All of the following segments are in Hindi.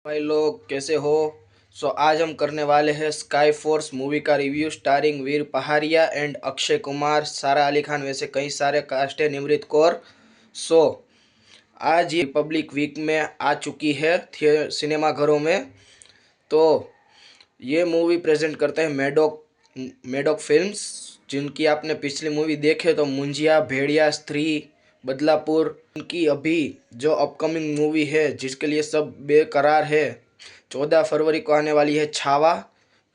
भाई लोग कैसे हो। आज हम करने वाले हैं स्काई फोर्स मूवी का review starring Veer Pahariya and Akshay Kumar, Sara Ali Khan, वैसे कई सारे कास्ट है, निमृत कौर। सो आज ये रिपब्लिक वीक में आ चुकी है सिनेमा घरों में। तो ये मूवी प्रेजेंट करते हैं मेडोक मेडोक फिल्म्स, जिनकी आपने पिछली मूवी देखे तो मुंजिया, भेड़िया, स्त्री, बदलापुर। उनकी अभी जो अपकमिंग मूवी है जिसके लिए सब बेकरार है, 14 फरवरी को आने वाली है छावा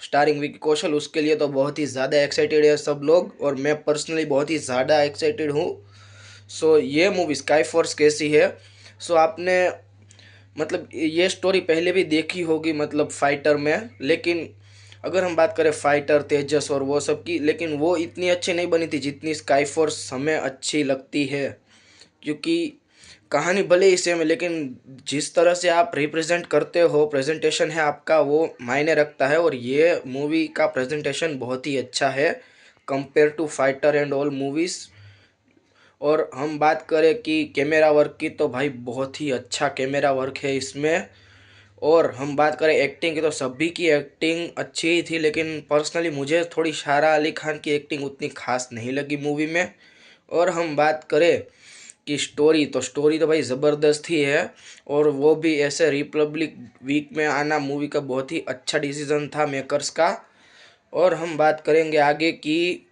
स्टारिंग विकी कौशल। उसके लिए तो बहुत ही ज़्यादा एक्साइटेड है सब लोग, और मैं पर्सनली बहुत ही ज़्यादा एक्साइटेड हूँ। ये मूवी स्काई फोर्स कैसी है। आपने मतलब ये स्टोरी पहले भी देखी होगी, मतलब फाइटर में, लेकिन अगर हम बात करें फाइटर तेजस और वो सब की, लेकिन वो इतनी अच्छी नहीं बनी थी जितनी स्काई फोर्स हमें अच्छी लगती है। क्योंकि कहानी भले ही सेम है, लेकिन जिस तरह से आप रिप्रेजेंट करते हो, प्रेजेंटेशन है आपका, वो मायने रखता है। और ये मूवी का प्रेजेंटेशन बहुत ही अच्छा है compare to fighter and all movies. और हम बात करें कि कैमरा वर्क की, तो भाई बहुत ही अच्छा कैमरा वर्क है इसमें। और हम बात करें एक्टिंग की, तो सभी की एक्टिंग अच्छी ही थी, लेकिन पर्सनली मुझे थोड़ी सारा अली खान की एक्टिंग उतनी खास नहीं लगी मूवी में। और हम बात करें कि स्टोरी तो भाई ज़बरदस्त ही है। और वो भी ऐसे रिपब्लिक वीक में आना मूवी का बहुत ही अच्छा डिसीजन था मेकर्स का। और हम बात करेंगे आगे कि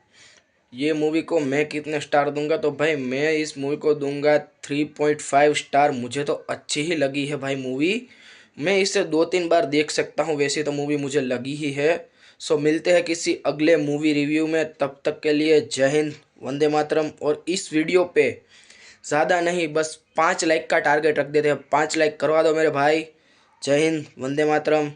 ये मूवी को मैं कितने स्टार दूंगा, तो भाई मैं इस मूवी को दूंगा 3.5 स्टार। मुझे तो अच्छी ही लगी है भाई मूवी। मैं इसे 2-3 बार देख सकता हूँ, वैसे तो मूवी मुझे लगी ही है। मिलते हैं किसी अगले मूवी रिव्यू में, तब तक के लिए जय हिंद, वंदे मातरम। और इस वीडियो पे ज़्यादा नहीं, बस 5 लाइक का टारगेट रख देते हैं, 5 लाइक करवा दो मेरे भाई। जय हिंद, वंदे मातरम।